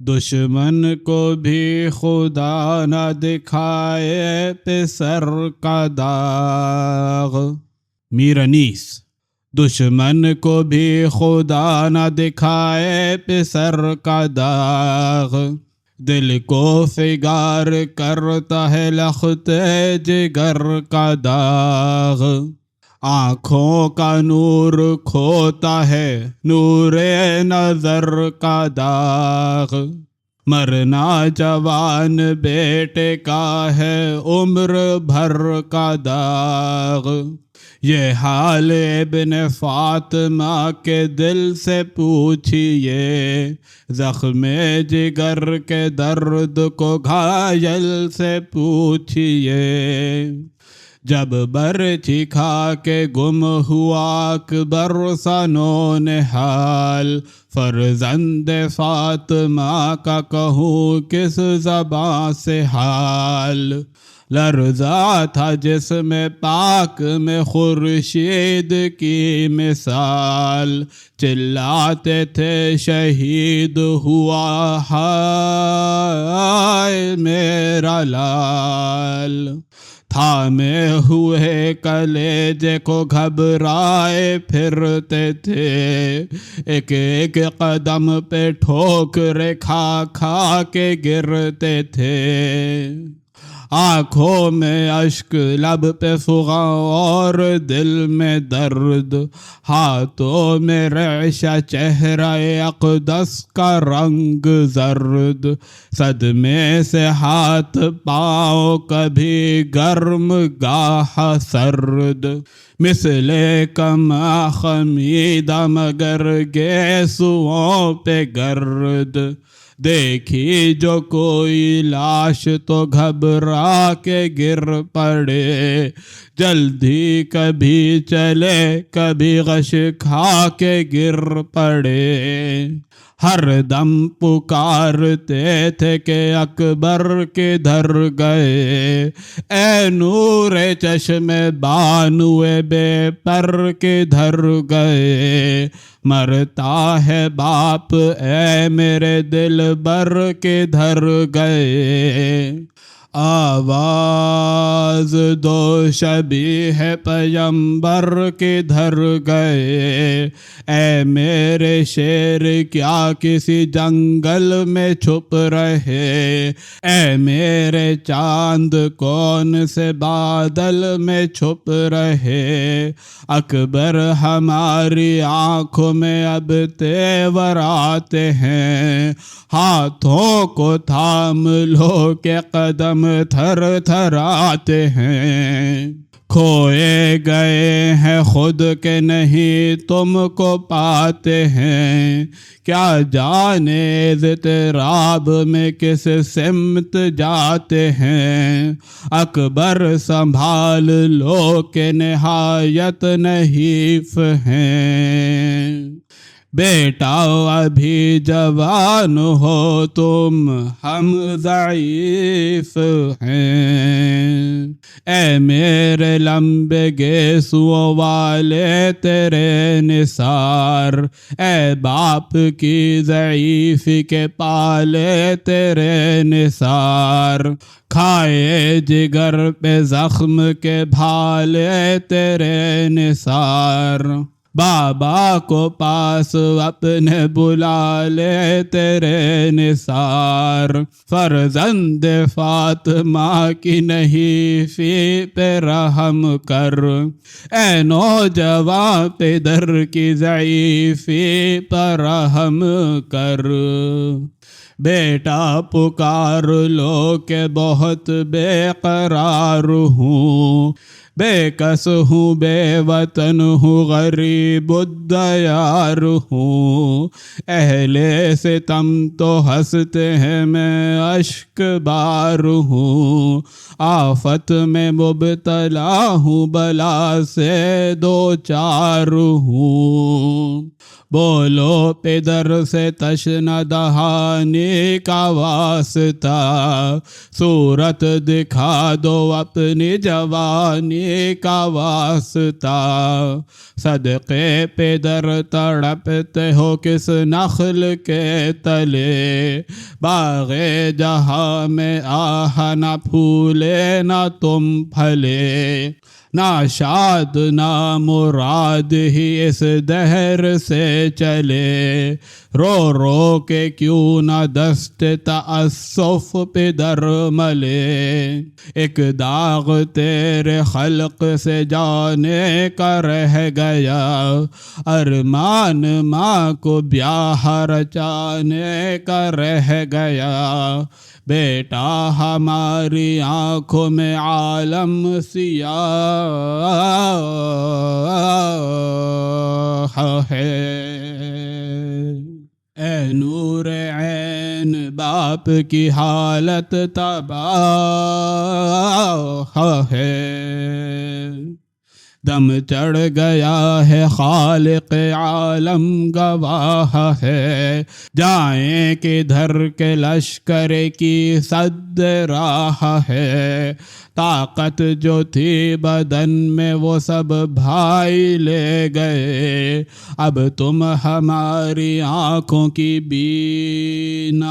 دشمن کو بھی خدا نہ دکھائے پسر کا داغ۔ میر انیس۔ دشمن کو بھی خدا نہ دکھائے پسر کا داغ، دل کو فگار کرتا ہے لخت جگر کا داغ۔ آنکھوں کا نور کھوتا ہے نور نظر کا داغ، مرنا جوان بیٹے کا ہے عمر بھر کا داغ۔ یہ حال ابن فاطمہ کے دل سے پوچھئے، زخم جگر کے درد کو گھائل سے پوچھئے۔ جب برچھی کھا کے گم ہوا اکبر سنو نحال، فرزند فاطمہ کا کہوں کس زباں سے حال۔ لرزا تھا جسم پاک میں خورشید کی مثال، چلاتے تھے شہید ہوا ہائے میرا لال۔ تھامے ہوئے کلیجے کو گھبرائے پھرتے تھے، ایک ایک قدم پہ ٹھوکریں کھا کھا کے گرتے تھے۔ آنکھوں میں اشک لب پہ فغاں اور دل میں درد، ہاتھوں میں ریشہ چہرہ اقدس کا رنگ زرد۔ صدمے سے ہاتھ پاؤں کبھی گرم گاہ سرد، مثل کما خمیدہ مگر گیسوؤں پہ گرد۔ دیکھی جو کوئی لاش تو گھبرا کے گر پڑے، جلدی کبھی چلے کبھی غش کھا کے گر پڑے۔ ہر دم پکارتے تھے کہ اکبر کدھر گئے، اے نور چشم بانو بے پر کدھر گئے۔ مرتا ہے باپ اے میرے دل بر کدھر گئے۔ آواز دو شبیہ پیمبر کدھر گئے، اے میرے شیر کیا کسی جنگل میں چھپ رہے، اے میرے چاند کون سے بادل میں چھپ رہے۔ اکبر ہماری آنکھوں میں اب تیور آتے ہیں، ہاتھوں کو تھام لو کہ قدم تھر تھر آتے ہیں۔ کھوئے گئے ہیں خود کے نہیں تم کو پاتے ہیں، کیا جانے اضطراب میں کس سمت جاتے ہیں۔ اکبر سنبھال لو کہ نہایت نحیف ہیں، بیٹا ابھی جوان ہو تم ہم ضعیف ہیں۔ اے میرے لمبے گیسوؤں والے تیرے نثار، اے باپ کی ضعیفی کے پالے تیرے نثار۔ کھائے جگر پہ زخم کے بھالے تیرے نثار، بابا کو پاس اپنے بلا لے تیرے نثار۔ فرزند فاطمہ کی نہیں فی پہ رحم کر، اے نوجوان پدر کی ضعیفی پر رحم کر۔ بیٹا پکار لو کہ بہت بے قرار ہوں، بے کس ہوں بے وطن ہوں غریب الدیار ہوں۔ اہل ستم تو ہنستے ہیں میں اشک بار ہوں، آفت میں مبتلا ہوں بلا سے دو چار ہوں۔ بولو پدر سے تشنہ دہانی کا واسطہ، صورت دکھا دو اپنی جوانی کا واسطہ، صدقے پدر تڑپتے ہو کس نخل کے تلے، باغ جہاں میں آہ نہ پھولے نہ تم پھلے، نہ شاد نہ مراد ہی اس دہر سے چلے، رو رو کے کیوں نہ دست تأسف پدر ملے، ایک داغ تیرے خلق سے جانے کا رہ گیا، ارمان ماں کو بیاہ رچانے کا رہ گیا، بیٹا ہماری آنکھوں میں عالم سیاہ ہے، اے نور عین باپ کی حالت تباہ ہے، دم چڑھ گیا ہے خالق عالم گواہ ہے، جائیں کدھر کے لشکر کی سد راہ ہے، طاقت جو تھی بدن میں وہ سب بھائی لے گئے، اب تم ہماری آنکھوں کی بینائی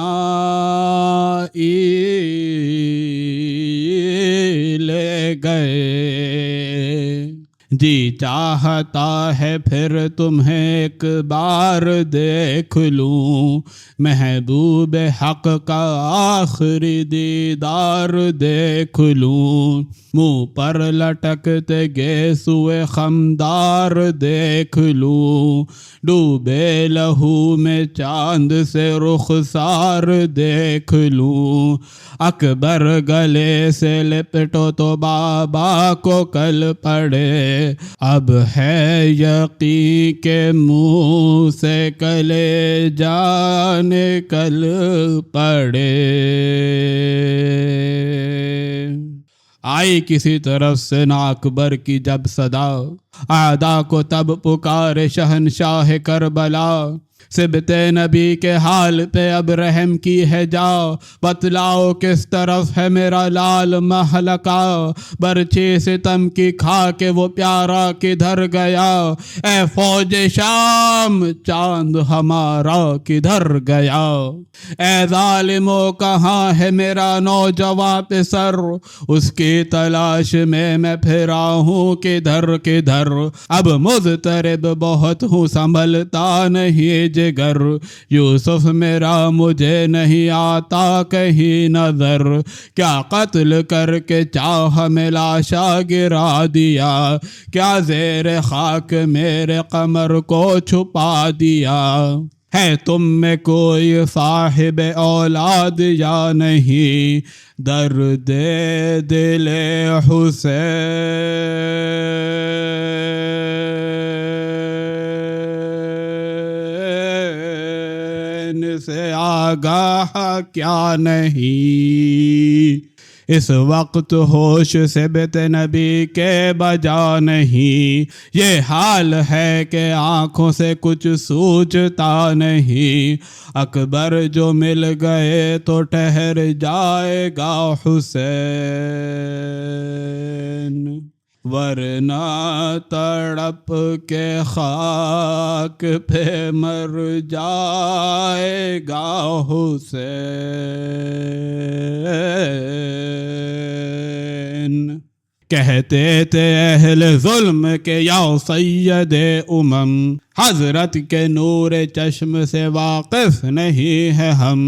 لے گئے، جی چاہتا ہے پھر تمہیں ایک بار دیکھ لوں، محبوب حق کا آخری دیدار دیکھ لوں، منہ پر لٹکتے گیسوئے خمدار دیکھ لوں، ڈوبے لہو میں چاند سے رخسار دیکھ لوں، اکبر گلے سے لپٹو تو بابا کو کل پڑے، اب ہے یقین کہ منہ سے کلے جان کل پڑے، آئی کسی طرف سے نہ اکبر کی جب صدا، اعداء کو تب پکارے شہنشاہ کربلا، سبت نبی کے حال پہ اب رحم کی ہے جا، بتلاؤ کس طرف ہے میرا لال مہلکا، برچھی ستم کی کھا کے وہ پیارا کدھر گیا، اے فوج شام چاند ہمارا کدھر گیا، اے ظالموں کہاں ہے میرا نوجواں پسر، اس کی تلاش میں پھرا ہوں کدھر کدھر، اب مضطرب بہت ہوں سنبھلتا نہیں جگر، یوسف میرا مجھے نہیں آتا کہیں نظر، کیا قتل کر کے چاہ میں لاشا گرا دیا، کیا زیر خاک میرے قمر کو چھپا دیا، ہے تم میں کوئی صاحب اولاد یا نہیں، درد دل حسین سے آگاہ کیا نہیں، اس وقت ہوش سبت نبی کے بجا نہیں، یہ حال ہے کہ آنکھوں سے کچھ سوچتا نہیں، اکبر جو مل گئے تو ٹھہر جائے گا حسین، ورنہ تڑپ کے خاک پہ مر جائے گا حسین، کہتے تھے اہل ظلم کے یا سید امم، حضرت کے نور چشم سے واقف نہیں ہے ہم،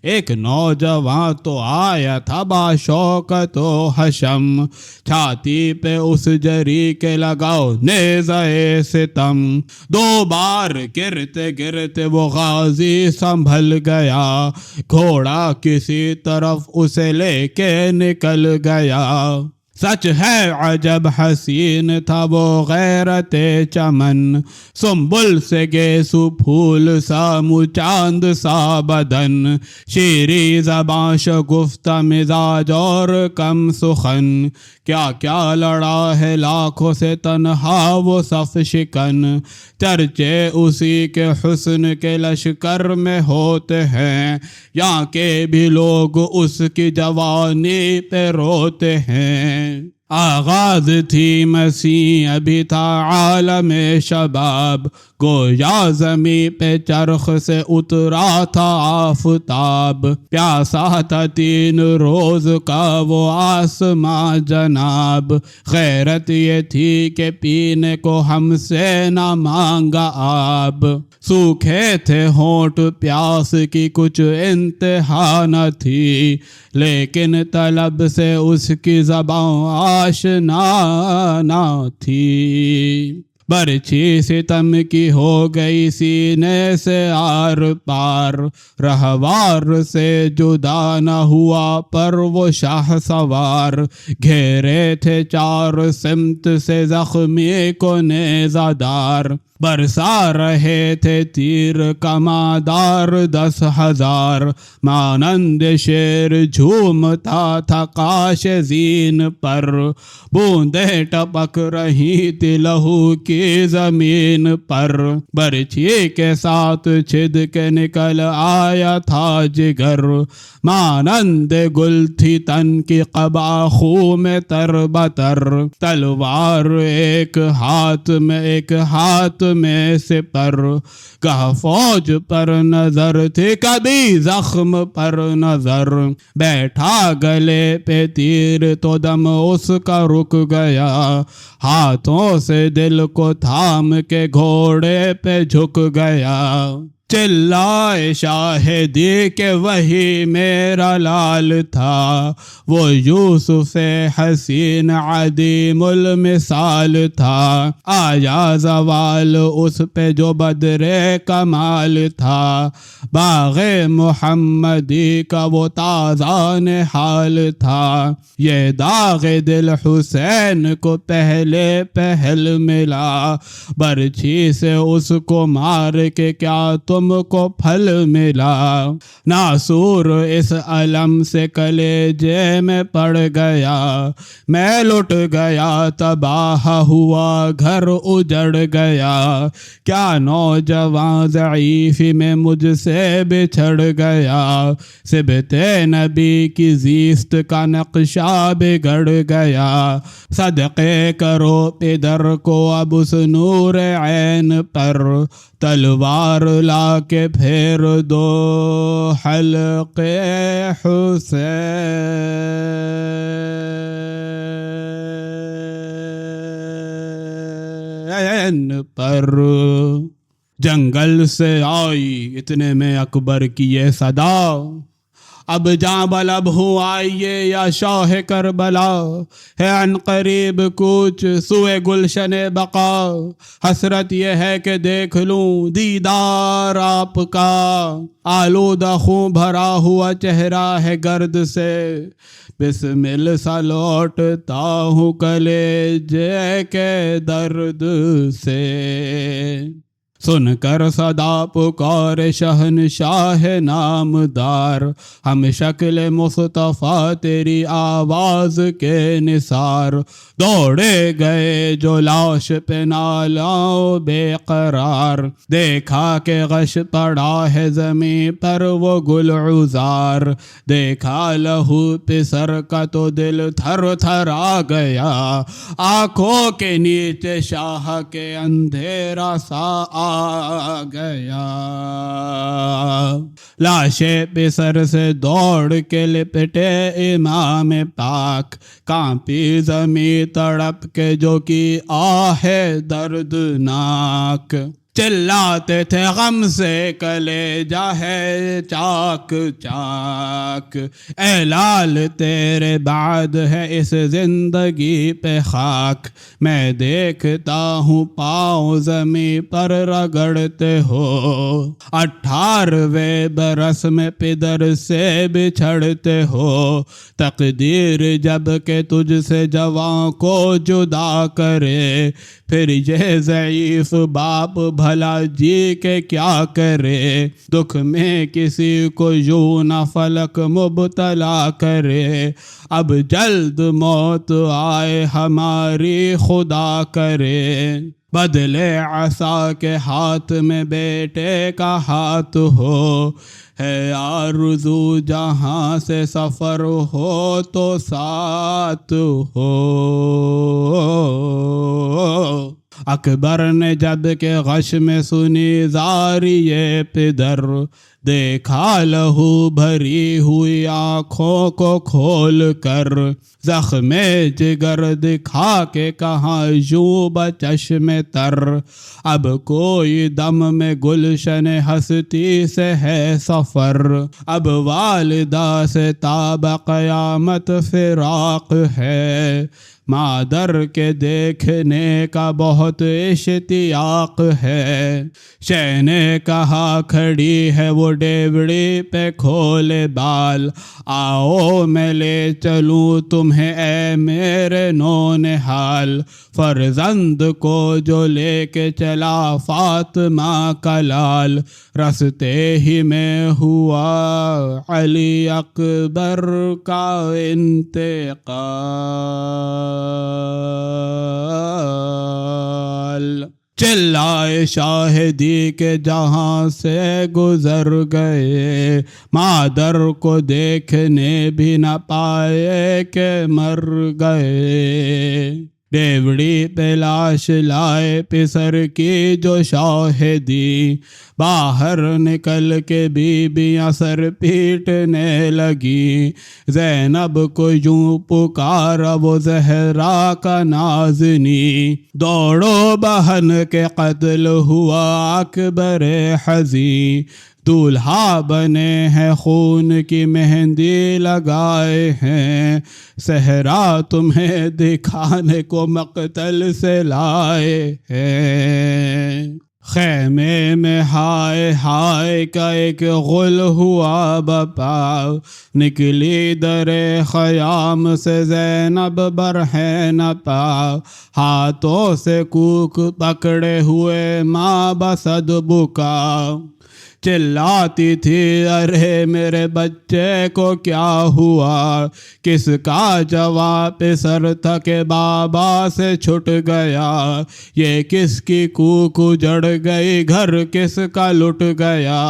ایک نوجوان تو آیا تھا باشوکت و حشم، چھاتی پہ اس جری کے لگاؤ نیزہ ستم، دو بار گرتے گرتے وہ غازی سنبھل گیا، گھوڑا کسی طرف اسے لے کے نکل گیا، سچ ہے عجب حسین تھا وہ غیرت چمن، سنبل سے گیسو پھول سا منہ چاند سا بدن، شیریں زباں شگفتہ مزاج اور کم سخن، کیا کیا لڑا ہے لاکھوں سے تنہا وہ صف شکن، چرچے اسی کے حسن کے لشکر میں ہوتے ہیں، یہاں کے بھی لوگ اس کی جوانی پہ روتے ہیں۔ آغاز تھی مسیح ابھی تھا عالم شباب، گویا زمیں پہ چرخ سے اترا تھا آفتاب، پیاسا تھا 3 روز کا وہ آسماں جناب، غیرت یہ تھی کہ پینے کو ہم سے نہ مانگا آب، سوکھے تھے ہونٹ پیاس کی کچھ انتہا نہ تھی، لیکن طلب سے اس کی زبان آشنا نہ تھی، برچھی ستم کی ہو گئی سینے سے آر پار، رہوار سے جدا نہ ہوا پر وہ شاہ سوار، گھیرے تھے 4 سمت سے زخمی کو نیزہ دار، برسا رہے تھے تیر کمادار 10,000، مانند شیر جھومتا تھا کاش زین پر، بوندیں ٹپک رہی تھی لہو کی زمین پر، برچھی کے ساتھ چھد کے نکل آیا تھا جگر، مانند گل تھی تن کی قبا خون میں تر بتر، تلوار ایک ہاتھ میں سپر، گاہ فوج پر نظر تھی کبھی زخم پر نظر، بیٹھا گلے پہ تیر تو دم اس کا رک گیا، ہاتھوں سے دل کو تھام کے گھوڑے پہ جھک گیا، چلائے شاہدی کہ وہی میرا لال تھا، وہ یوسف حسین عدیم المثال تھا، آیا زوال اس پہ جو بدر کمال تھا، باغ محمدی کا وہ تازہ نحال تھا، یہ داغ دل حسین کو پہل ملا، برچھی سے اس کو مار کے کیا تم کو پھل ملا، ناصور اس علم سے کلیجے میں پڑ گیا، میں لٹ گیا تباہ ہوا گھر اجڑ گیا، کیا نوجوان ضعیف میں مجھ سے بچھڑ گیا، سبت نبی کی زیست کا نقشہ بگڑ گیا، صدقے کرو پدر کو اب اس نور عین پر، تلوار لا کے پھیر دو حلق حسین پر، جنگل سے آئی اتنے میں اکبر کی یہ صدا، اب جاں بلب ہوں آئیے یا شاہ کربلا، ہے عن قریب کوچ سوئے گلشن بقا، حسرت یہ ہے کہ دیکھ لوں دیدار آپ کا، آلودہ خون بھرا ہوا چہرہ ہے گرد سے، بسمل سا لوٹتا ہوں کلیجے کے درد سے، سن کر صدا پکار شہنشاہ نامدار، ہم شکل مصطفیٰ تیری آواز کے نثار، دوڑے گئے جو لاش پہ نالاؤ بے قرار، دیکھا کہ غش پڑا ہے زمین پر وہ گل عذار، دیکھا لہو پسر کا تو دل تھر تھر آ گیا، آنکھوں کے نیچے شاہ کے اندھیرا سا آ گیا، لاشیں پسر سے دوڑ کے لپٹے امام پاک، کانپی زمیں تڑپ کے جو کی آہ دردناک، چلاتے تھے غم سے کلیجہ ہے چاک چاک، اے لال تیرے بعد ہے اس زندگی پہ خاک، میں دیکھتا ہوں پاؤں زمیں پر رگڑتے ہو، 18ویں برس میں پدر سے بچھڑتے ہو، تقدیر جب کہ تجھ سے جوان کو جدا کرے، پھر یہ ضعیف باپ بھلا جی کے کیا کرے، دکھ میں کسی کو یوں نہ فلک مبتلا کرے، اب جلد موت آئے ہماری خدا کرے، بدلے عصا کے ہاتھ میں بیٹے کا ہاتھ ہو، ہے آرزو جہاں سے سفر ہو تو ساتھ ہو۔ اکبر نے جب کہ غش میں سنی زاری یہ پدر، دیکھا لہو بھری ہوئی آنکھوں کو کھول کر، زخم جگر دکھا کے کہاں یوں بچشم تر، اب کوئی دم میں گلشن ہستی سے ہے سفر، اب والدہ سے تاب قیامت فراق ہے، مادر کے دیکھنے کا بہت اشتیاق ہے، شہ نے کہا کھڑی ہے وہ ڈیوڑی پہ کھولے بال، آؤ میں لے چلوں تمہیں اے میرے نونہال، فرزند کو جو لے کے چلا فاطمہ کا لال، رستے ہی میں ہوا علی اکبر کا انتقال، چلائے شاہدی کے جہاں سے گزر گئے، مادر کو دیکھنے بھی نہ پائے کہ مر گئے، ڈیوڑی پہ لاش لائے پسر کی جو شاہدی، باہر نکل کے بیویاں سر پیٹنے لگی، زینب کو یوں پکارا وہ زہرا کا نازنی، دوڑو بہن کے قتل ہوا اکبر حزین، دولہا بنے ہیں خون کی مہندی لگائے ہیں، صحرا تمہیں دکھانے کو مقتل سے لائے ہیں، خیمے میں ہائے ہائے کا ایک غل ہوا بپا، نکلی در خیام سے زینب برہن پا، ہاتھوں سے کوک پکڑے ہوئے ماں بصد بکا، چلاتی تھی ارے میرے بچے کو کیا ہوا، کس کا جواب سر تھا کہ بابا سے چھٹ گیا، یہ کس کی کوک جڑ گئی گھر کس کا لٹ گیا،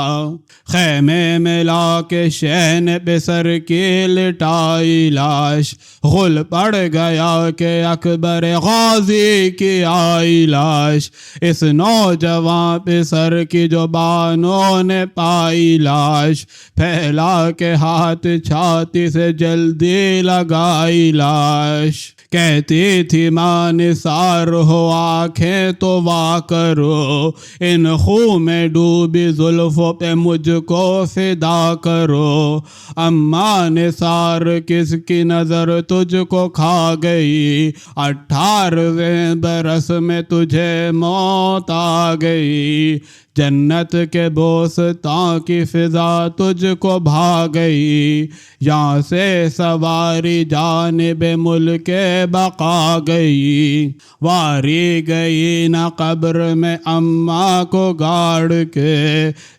خیمے میں لا کے شین پہ سر کی لٹائی لاش، غل پڑ گیا کہ اکبر غازی کی آئی لاش، اس نوجوان پہ سر کی جو بانوں نے پائی لاش، پھیلا کے ہاتھ چھاتی سے جلدی لگائی لاش، کہتی تھی ماں نثار ہو آنکھیں تو وا کرو، ان خون میں ڈوبی زلفوں پہ مجھ کو فدا کرو، اماں نثار کس کی نظر تجھ کو کھا گئی، 18ویں برس میں تجھے موت آ گئی، جنت کے بوستان کی فضا تجھ کو بھا گئی، یہاں سے سواری جانب ملک بقا گئی، واری گئی نہ قبر میں اماں کو گاڑ کے،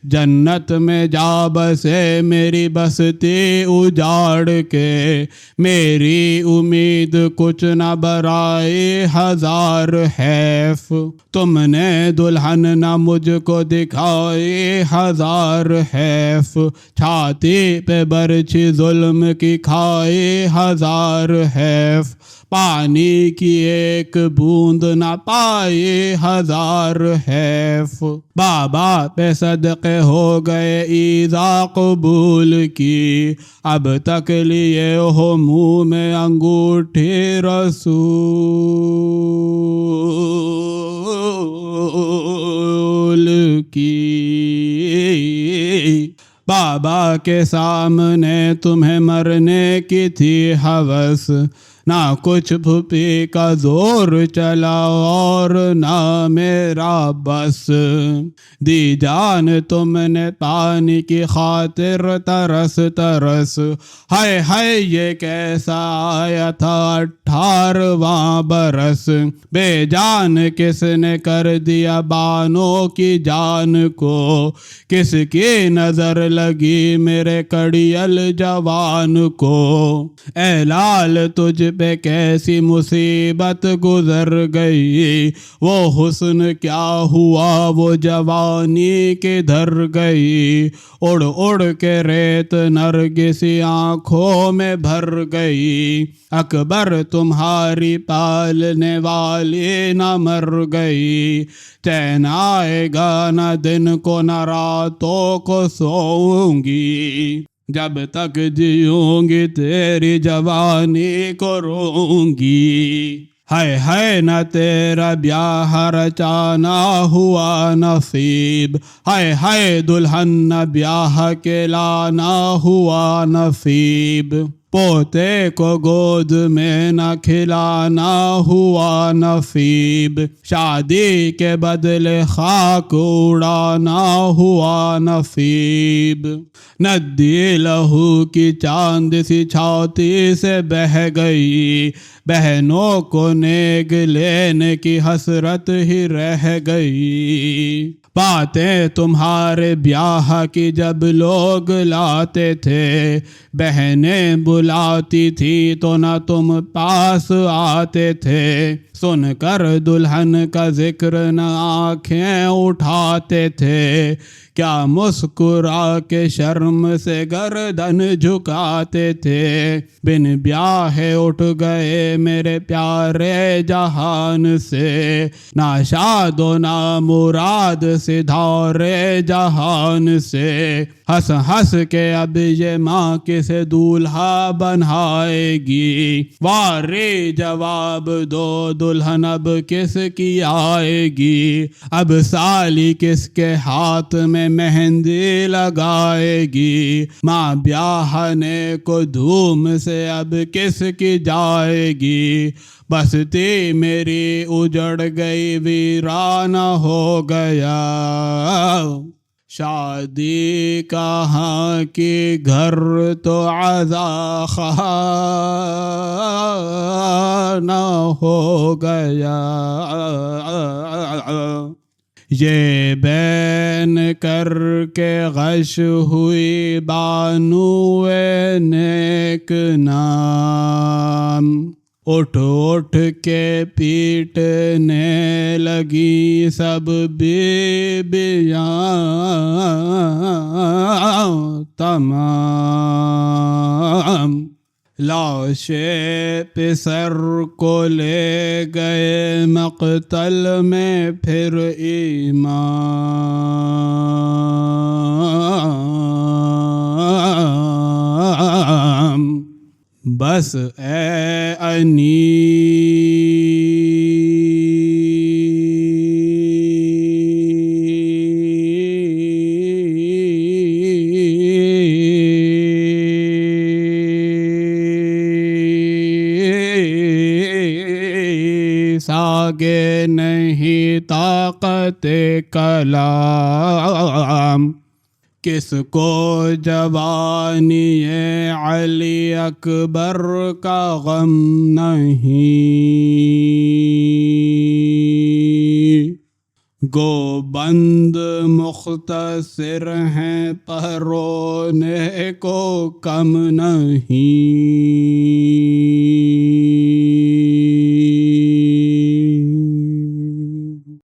جنت میں جا بسے میری بستی اجاڑ کے، میری امید کچھ نہ برائے ہزار حیف، تم نے دلہن نہ مجھ کو دکھائی ہزار حیف، چھاتی پہ برچھی ظلم کی کھائی ہزار حیف، پانی کی ایک بوند نہ پائی ہزار حیف، بابا پہ صدقے ہو گئے ایذا قبول کی، اب تک لیے ہو منہ میں انگوٹھی رسول کی، بابا کے سامنے تمہیں مرنے کی تھی ہوس، نہ کچھ پھوپھی کا زور چلا اور نہ میرا بس، دی جان تم نے پانی کی خاطر ترس ترس، ہائے ہائے یہ کیسا آیا تھا 18واں برس، بے جان کس نے کر دیا بانوں کی جان کو، کس کی نظر لگی میرے کڑیل جوان کو، اے لال تجھ پہ کیسی مصیبت گزر گئی، وہ حسن کیا ہوا وہ جوانی کدھر گئی، اڑ اڑ کے ریت نرگسی آنکھوں میں بھر گئی، اکبر تمہاری پالنے والی نہ مر گئی، چین آئے گا نہ دن کو نہ راتوں کو سوؤں گی، جب تک جیوں گی تیری جوانی کو روؤں گی، ہائے ہائے نہ تیرا بیاہ رچانا ہوا نصیب، ہائے ہائے دلہن نہ بیاہ کے لانا ہوا نصیب، پوتے کو گود میں نہ کھلانا ہوا نصیب، شادی کے بدلے خاک اڑانا ہوا نصیب، ندی لہو کی چاند سی چھاتی سے بہہ گئی، بہنوں کو نیگ لینے کی حسرت ہی رہ گئی، باتیں تمہارے بیاہ کی جب لوگ لاتے تھے، بہنیں بلاتی تھی تو نہ تم پاس آتے تھے، سن کر دلہن کا ذکر نہ آنکھیں اٹھاتے تھے، کیا مسکرا کے شرم سے گردن جھکاتے تھے، بن بیاہے اٹھ گئے میرے پیارے جہان سے، نہ شاد و نہ مراد سدھارے جہان سے، ہنس ہنس کے اب یہ ماں کسے دولہا بنائے گی، واری جواب دو دلہن اب کس کی آئے گی، اب سالی کس کے ہاتھ میں مہندی لگائے گی، ماں بیاہنے کو دھوم سے اب کس کی جائے گی، بستی میری اجڑ گئی ویرانہ ہو گیا، شادی کہاں کی گھر تو عزاخانہ ہو گیا، یہ بین کر کے غش ہوئی بانوئے نیک نام، اٹھ اٹھ کے پیٹنے لگی سب بیبیاں تمام، لاش پسر کو لے گئے مقتل میں پھر امام، بس اے انی ساگے نہیں طاقت کلام، کس کو جوانی علی اکبر کا غم نہیں، گو بند مختصر ہیں پر رونے کو کم نہیں،